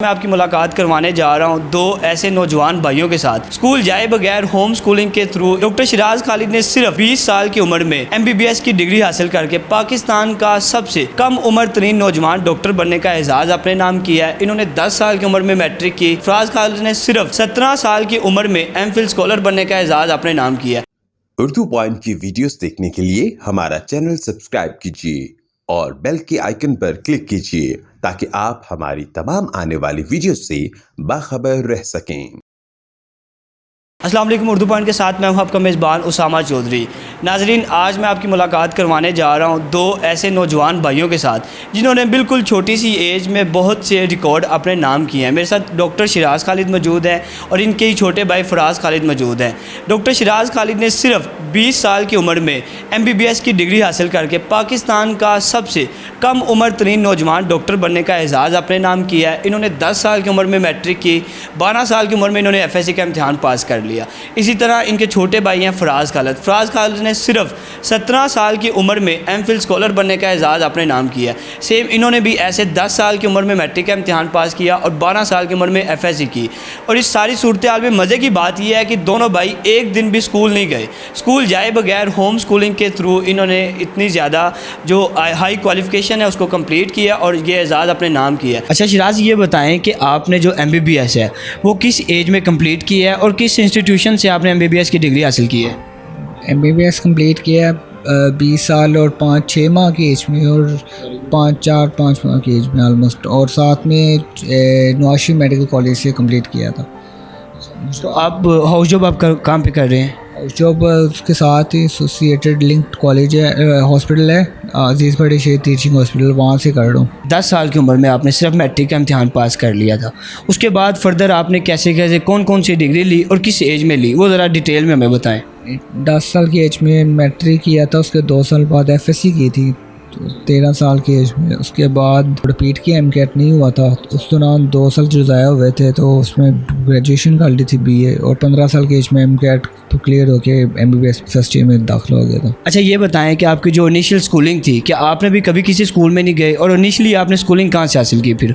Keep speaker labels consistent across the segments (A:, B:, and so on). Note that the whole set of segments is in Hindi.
A: मैं आपकी मुलाकात करवाने जा रहा हूं दो ऐसे नौजवान भाइयों के साथ। स्कूल जाए बगैर होम स्कूलिंग के थ्रू डॉक्टर शिराज खालिद ने सिर्फ 20 साल की उम्र में MBBS की डिग्री हासिल करके पाकिस्तान का सबसे कम उम्र तरीन नौजवान डॉक्टर बनने का एजाज़ अपने नाम किया है। इन्होंने 10 साल की उम्र में मैट्रिक की। फराज खालिद ने सिर्फ 17 साल की उम्र में MPhil स्कॉलर बनने का एजाज़ अपने नाम किया है।
B: उर्दू पॉइंट की वीडियोस देखने के लिए हमारा चैनल सब्सक्राइब कीजिए और बेल के आइकन पर क्लिक कीजिए ताकि आप हमारी तमाम आने वाली वीडियो से बाखबर रह सकें।
A: अस्सलाम वालेकुम। उर्दू पॉइंट के साथ मैं हूं आपका मेज़बान उसामा चौधरी। नाजरीन, आज मैं आपकी मुलाकात करवाने जा रहा हूं दो ऐसे नौजवान भाइयों के साथ जिन्होंने बिल्कुल छोटी सी एज में बहुत से रिकॉर्ड अपने नाम किए हैं। मेरे साथ डॉक्टर शिराज खालिद मौजूद हैं और इनके ही छोटे भाई फराज खालिद मौजूद हैं। डॉक्टर शिराज खालिद ने सिर्फ 20 साल की उम्र में MBBS की डिग्री हासिल करके पाकिस्तान का सबसे कम उम्र तरीन नौजवान डॉक्टर बनने का एजाज़ अपने नाम किया है। इन्होंने 10 साल की उम्र में मैट्रिक की। 12 साल की उम्र में इन्होंने FSC का इम्तहान पास कर लिया। इसी तरह इनके छोटे भाई हैं फराज खालिद ने सिर्फ 17 साल की उम्र में MPhil स्कॉलर बनने का एजाज़ अपने नाम किया। सेम इन्होंने भी ऐसे 10 साल की उम्र में मैट्रिक का इम्तहान पास किया और 12 साल की उम्र में FSC की। और इस सारी सूरत हाल में मज़े की बात यह है कि दोनों भाई एक दिन भी स्कूल नहीं गए। स्कूल जाए बगैर होम स्कूलिंग के थ्रू इन्होंने इतनी ज़्यादा जो हाई क्वालिफ़िकेशन है उसको कंप्लीट किया और ये एजाज़ अपने नाम किया। अच्छा शिराज, ये बताएं कि आपने जो MBBS है वो किस एज में कंप्लीट किया है और किस इंस्टीट्यूशन से आपने MBBS की डिग्री हासिल की है?
C: MBBS कंप्लीट किया 20 साल और 5-6 माह की एज में और 5 माह की एज में ऑलमोस्ट, और साथ में नवाशी मेडिकल कॉलेज से कंप्लीट किया था।
A: तो आप हाउस जॉब आप काम पे कर रहे हैं?
C: जॉब उसके साथ ही एसोसिएटेड लिंक्ड कॉलेज है, हॉस्पिटल है अजीज़ बड़े शेख टीचिंग हॉस्पिटल, वहाँ से कर रहा हूँ।
A: 10 साल की उम्र में आपने सिर्फ मैट्रिक का इम्तहान पास कर लिया था। उसके बाद फर्दर आपने कैसे कौन सी डिग्री ली और किस एज में ली, वो ज़रा डिटेल में हमें बताएं।
C: 10 साल की एज में मैट्रिक किया था, उसके 2 साल बाद FSC की थी, तो 13 साल की एज में। उसके बाद रिपीट किया, MCAT नहीं हुआ था। उस दौरान 2 साल जो ज़ाया हुए थे तो उसमें ग्रेजुएशन कर ली थी BA, और 15 साल की एज में MCAT तो क्लियर होके MBBS फर्स्ट ईयर में दाखिला हो गया था।
A: अच्छा, ये बताएं कि आपकी जो इनिशियल स्कूलिंग थी, क्या आपने भी कभी किसी स्कूल में नहीं गए और इनिशियली आपने स्कूलिंग कहाँ से हासिल की? फिर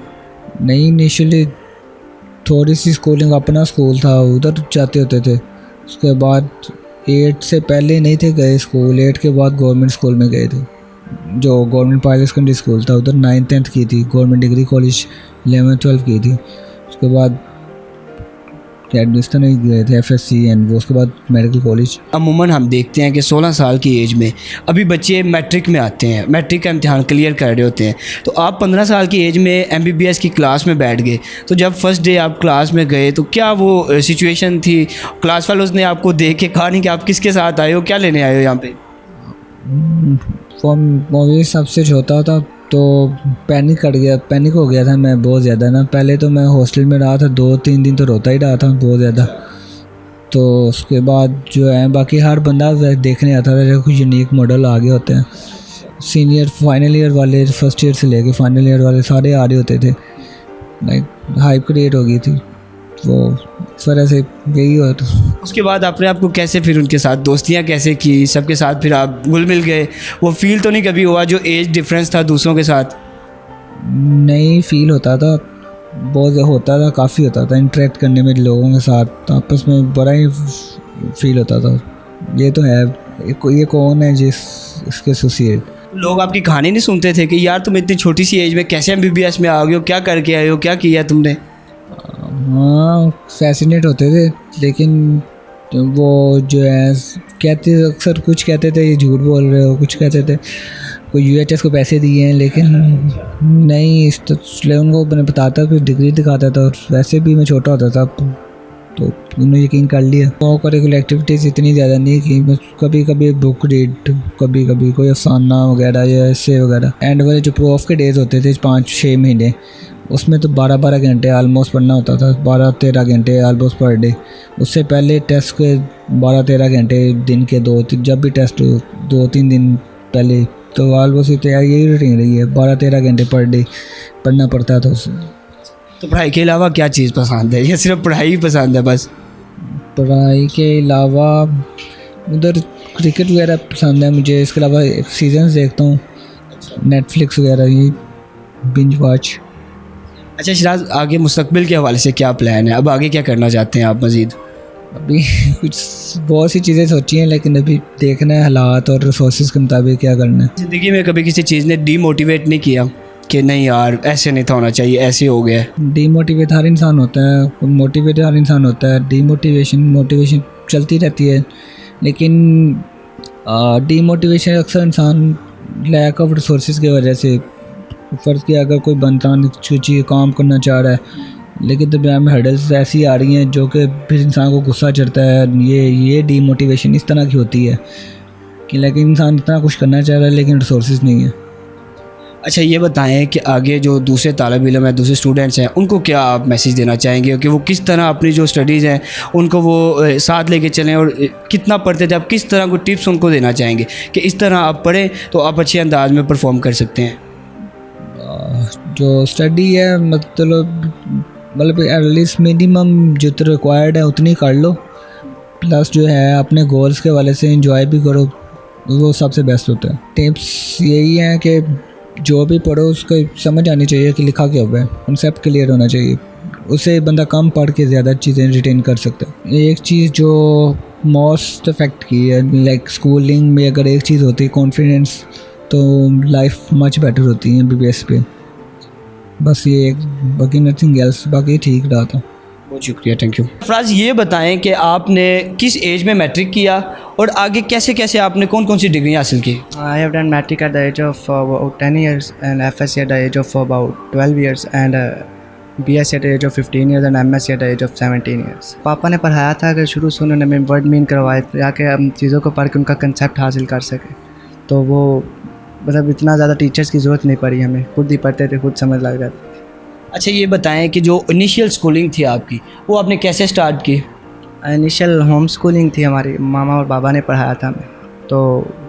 C: नहीं, इनिशियली थोड़ी सी स्कूलिंग अपना स्कूल था, उधर जाते होते थे। उसके बाद 8 से पहले नहीं थे गए स्कूल, 8 के बाद गवर्नमेंट स्कूल में गए थे, जो गवर्नमेंट पायलट सेकेंडरी स्कूल था, उधर 9th 10th की थी। Government degree college 11th 12th की थी। उसके बाद एडमिशन नहीं गए थे FSC एंड वो, उसके बाद मेडिकल कॉलेज।
A: अमूमन हम देखते हैं कि 16 साल की एज में अभी बच्चे मैट्रिक में आते हैं, मैट्रिक का इम्तहान क्लियर कर रहे होते हैं। तो आप 15 साल की एज में MBBS की क्लास में बैठ गए। तो जब फर्स्ट डे आप क्लास में गए तो क्या वो सिचुएशन थी? क्लास फेलोज ने आपको देख के कहा नहीं कि आप किसके साथ आए हो, क्या लेने आए हो यहाँ पे?
C: मूवी सबसे छोटा था तो पैनिक हो गया था मैं बहुत ज़्यादा ना। पहले तो मैं हॉस्टल में रहा था, 2-3 दिन तो रोता ही रहा था बहुत ज़्यादा। तो उसके बाद जो है बाकी हर बंदा देखने आता था, कुछ यूनिक मॉडल आ गए होते हैं। सीनियर फाइनल ईयर वाले, फर्स्ट ईयर से लेके फाइनल ईयर वाले सारे आ रहे होते थे। लाइक हाइप क्रिएट हो गई थी, वो इस वजह से यही हुआ था।
A: उसके बाद आपने आपको कैसे फिर उनके साथ दोस्तियाँ कैसे की, सबके साथ फिर आप घुल मिल गए? वो फील तो नहीं कभी हुआ जो एज डिफरेंस था दूसरों के साथ?
C: नहीं, फील होता था, बहुत होता था, काफ़ी होता था इंटरेक्ट करने में लोगों के साथ, आपस में बड़ा ही फील होता था। ये तो है, ये कौन है जिस इसके एसोसिएट।
A: लोग आपकी कहानी नहीं सुनते थे कि यार तुम इतनी छोटी सी एज में कैसे MBBS में आ गए हो, क्या करके आए हो, क्या किया तुमने?
C: हाँ, फैसिनेट होते थे, लेकिन वो जो है अक्सर कुछ कहते थे ये झूठ बोल रहे हो, कुछ कहते थे कोई UHS को पैसे दिए हैं, लेकिन नहीं, इस तो उनको मैंने बताता, फिर डिग्री दिखाता था। और वैसे भी मैं छोटा होता था तो उन्होंने यकीन कर लिया। वो करिकुलर एक्टिविटीज़ इतनी ज़्यादा नहीं की, बस कभी कभी बुक रीड, कभी कभी कोई अफसाना वगैरह या ऐसे वगैरह। एंड वाले जो प्रूफ के डेज होते थे 5-6 महीने, उसमें तो 12-12 घंटे आलमोस्ट पढ़ना होता था, 12-13 घंटे आलमोस्ट पर डे। उससे पहले टेस्ट के 12-13 घंटे दिन के जब भी टेस्ट 2-3 दिन पहले, तो आलमोस्ट यही रूटीन रही है, 12-13 घंटे पर डे पढ़ना पड़ता था उससे।
A: तो पढ़ाई के अलावा क्या चीज़ पसंद है या सिर्फ पढ़ाई ही पसंद है बस?
C: पढ़ाई के अलावा उधर क्रिकेट वगैरह पसंद है मुझे। इसके अलावा सीजन्स देखता हूँ, नेटफ्लिक्स वगैरह, ये बिंज वॉच।
A: अच्छा शराज, आगे मुस्तकबिल के हवाले से क्या प्लान है? अब आगे क्या करना चाहते हैं आप मज़ीद?
C: अभी कुछ बहुत सी चीज़ें सोची हैं, लेकिन अभी देखना है हालात और रिसोर्सेज के मुताबिक क्या करना है।
A: ज़िंदगी में कभी किसी चीज़ ने डीमोटिवेट नहीं किया कि नहीं यार ऐसे नहीं था होना चाहिए, ऐसे हो गया है?
C: डीमोटिवेट हर इंसान होता है, मोटिवेट हर इंसान होता है, मोटिवेशन चलती रहती है, लेकिन डीमोटिवेशन अक्सर इंसान लैक ऑफ रिसोर्सेज की वजह से, फ़र्ज़ किया अगर कोई बंदा चीज़ काम करना चाह रहा है लेकिन दरमियान में हर्डल्स ऐसी आ रही हैं जो कि फिर इंसान को गुस्सा चढ़ता है। ये डीमोटिवेशन इस तरह की होती है कि लेकिन इंसान इतना कुछ करना चाह रहा है लेकिन रिसोर्सेज नहीं है।
A: अच्छा ये बताएं कि आगे जो दूसरे तालिब इल्म हैं, दूसरे स्टूडेंट्स हैं, उनको क्या आप मैसेज देना चाहेंगे कि वो किस तरह अपनी जो स्टडीज़ हैं उनको वो साथ लेके चलें, और कितना पढ़ते थे आप, किस तरह को टिप्स उनको देना चाहेंगे कि इस तरह आप पढ़ें तो आप अच्छे अंदाज में परफॉर्म कर सकते हैं?
C: जो स्टडी है मतलब एटलीस्ट मिनिमम जो तो रिक्वायर्ड है उतनी कर लो, प्लस जो है अपने गोल्स के वाले से एंजॉय भी करो, वो सबसे बेस्ट होता है। टिप्स यही है कि जो भी पढ़ो उसको समझ आनी चाहिए कि लिखा क्या हुआ है, कॉन्सेप्ट क्लियर होना चाहिए, उससे बंदा कम पढ़ के ज़्यादा चीज़ें रिटेन कर सकता है। एक चीज़ जो मोस्ट इफेक्ट की है, लाइक स्कूलिंग में अगर एक चीज़ होती है कॉन्फिडेंस, तो लाइफ मच बेटर होती है MBBS पे। बस ये एक, बाकी नथिंग एल्स, बाकी ठीक रहा था।
A: बहुत शुक्रिया, थैंक यू। फराज ये बताएं कि आपने किस एज में मैट्रिक किया और आगे कैसे कैसे आपने कौन कौन सी डिग्री हासिल की?
D: I have done matric at the age of about 10 years and FSc at the age of about 12 years and BSc at the age of 15 years and MSc at the age of 17 years. पापा ने पढ़ाया था कि शुरू से उन्होंने मेरे वर्ड मीन करवाए ताकि हम चीज़ों को पढ़ के उनका कंसेप्ट हासिल कर सकें। तो वो मतलब इतना ज़्यादा टीचर्स की ज़रूरत नहीं पड़ी हमें, खुद ही पढ़ते थे, खुद समझ लग जाती थी।
A: अच्छा ये बताएं कि जो इनिशियल स्कूलिंग थी आपकी वो आपने कैसे स्टार्ट की?
D: इनिशियल होम स्कूलिंग थी हमारी, मामा और बाबा ने पढ़ाया था हमें, तो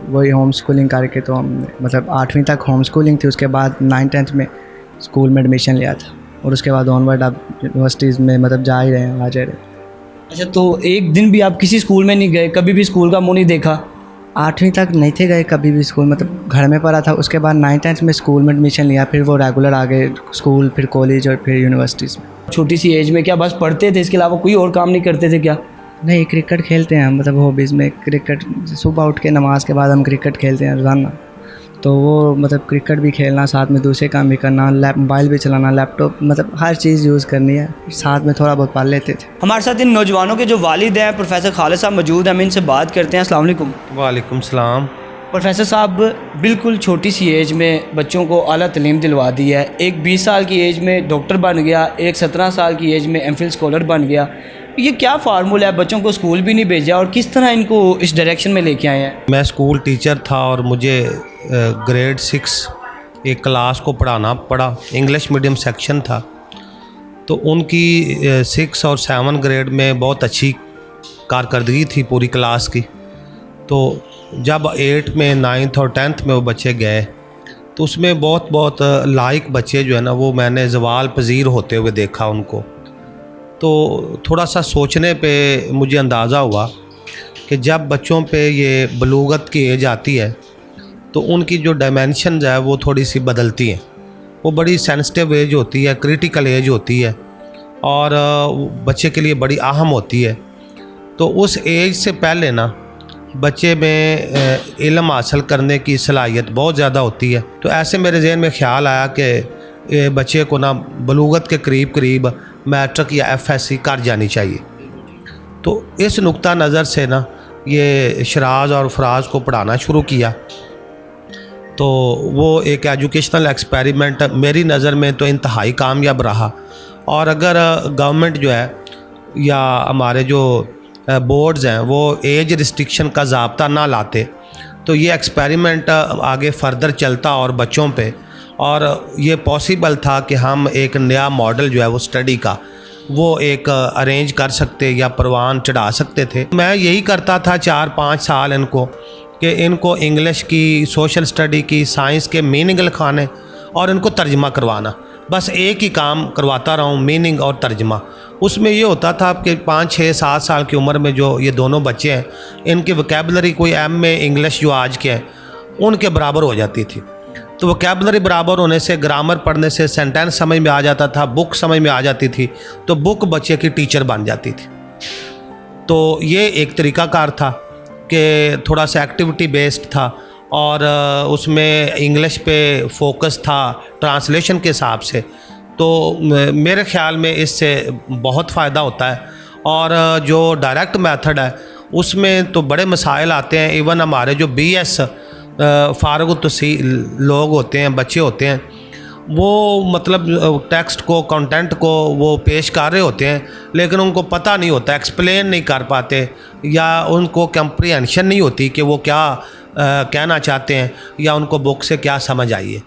D: वही होम स्कूलिंग करके तो हम मतलब 8वीं तक होम स्कूलिंग थी। उसके बाद 9th-10th में स्कूल में एडमिशन लिया था और उसके बाद ऑनवर्ड आप यूनिवर्सिटीज़ में मतलब जा ही रहे हैं, आ जा रहे हैं।
A: अच्छा तो एक दिन भी आप किसी स्कूल में नहीं गए, कभी भी स्कूल का मुँह नहीं देखा?
D: 8वीं तक नहीं थे गए कभी भी स्कूल, मतलब घर में पढ़ा था। उसके बाद 9th-10th में स्कूल में एडमिशन लिया, फिर वो रेगुलर आ गए स्कूल, फिर कॉलेज और फिर यूनिवर्सिटीज़ में।
A: छोटी सी एज में क्या बस पढ़ते थे, इसके अलावा कोई और काम नहीं करते थे क्या?
D: नहीं, क्रिकेट खेलते हैं हम, मतलब हॉबीज़ में क्रिकेट, सुबह उठ के नमाज के बाद हम क्रिकेट खेलते हैं रोज़ाना। तो वो मतलब क्रिकेट भी खेलना, साथ में दूसरे काम भी करना, मोबाइल भी चलाना, लैपटॉप, मतलब हर चीज़ यूज़ करनी है, साथ में थोड़ा बहुत पढ़ लेते थे।
A: हमारे साथ इन नौजवानों के जो वालिद हैं प्रोफेसर खालिद साहब मौजूद हैं, हम इनसे बात करते हैं। अस्सलाम वालेकुम।
E: वालेकुम सलाम।
A: प्रोफेसर साहब बिल्कुल छोटी सी एज में बच्चों को आला तालीम दिलवा दी है। एक 20 साल की एज में डॉक्टर बन गया, एक 17 साल की एज में MPhil स्कॉलर बन गया। ये क्या फार्मूला है? बच्चों को स्कूल भी नहीं भेजा और किस तरह इनको इस डायरेक्शन में लेके आए हैं?
E: मैं स्कूल टीचर था और मुझे ग्रेड 6 एक क्लास को पढ़ाना पड़ा, इंग्लिश मीडियम सेक्शन था। तो उनकी 6 और 7 ग्रेड में बहुत अच्छी कारकर्दगी थी पूरी क्लास की। तो जब 8 में, 9th और 10th में वो बच्चे गए तो उसमें बहुत लायक बच्चे जो है ना, वो मैंने ज़वाल पजीर होते हुए देखा उनको। तो थोड़ा सा सोचने पे मुझे अंदाज़ा हुआ कि जब बच्चों पे ये बलूगत की एज आती है तो उनकी जो डायमेंशन है वो थोड़ी सी बदलती हैं। वो बड़ी सेंसिटिव एज होती है, क्रिटिकल एज होती है और बच्चे के लिए बड़ी अहम होती है। तो उस एज से पहले ना बच्चे में इल्म हासिल करने की सलाहियत बहुत ज़्यादा होती है। तो ऐसे मेरे जहन में ख़्याल आया कि बच्चे को ना बलूगत के करीब मैट्रिक या FSc कर जानी चाहिए। तो इस नुक्ता नज़र से ना ये शराज और फराज को पढ़ाना शुरू किया। तो वो एक एजुकेशनल एक्सपेरिमेंट मेरी नज़र में तो इंतहाई कामयाब रहा। और अगर गवर्नमेंट जो है या हमारे जो बोर्ड्स हैं वो एज रिस्ट्रिक्शन का ज़ाब्ता ना लाते तो ये एक्सपेरिमेंट आगे फर्दर चलता और बच्चों पे, और ये पॉसिबल था कि हम एक नया मॉडल जो है वो स्टडी का वो एक अरेंज कर सकते या परवान चढ़ा सकते थे। मैं यही करता था 4-5 साल इनको कि इनको इंग्लिश की, सोशल स्टडी की, साइंस के मीनिंग लिखाने और इनको तर्जमा करवाना। बस एक ही काम करवाता रहा हूँ, मीनिंग और तर्जमा। उसमें ये होता था कि 5, 6, 7 साल की उम्र में जो ये दोनों बच्चे हैं इनकी वोकैबुलरी कोई MA इंग्लिश जो आज के हैं उनके बराबर हो जाती थी। तो वोकैबुलरी बराबर होने से, ग्रामर पढ़ने से सेंटेंस समझ में आ जाता था, बुक समझ में आ जाती थी, तो बुक बच्चे की टीचर बन जाती थी। तो ये एक तरीक़ाकार था कि थोड़ा सा एक्टिविटी बेस्ड था और उसमें इंग्लिश पे फोकस था ट्रांसलेशन के हिसाब से। तो मेरे ख़्याल में इससे बहुत फ़ायदा होता है। और जो डायरेक्ट मेथड है उसमें तो बड़े मसाइल आते हैं। इवन हमारे जो BS फारग तहसील लोग होते हैं, बच्चे होते हैं, वो मतलब टेक्स्ट को, कंटेंट को वो पेश कर रहे होते हैं, लेकिन उनको पता नहीं होता, एक्सप्लेन नहीं कर पाते, या उनको कंप्रीहेंशन नहीं होती कि वो क्या कहना चाहते हैं, या उनको बुक से क्या समझ आई है।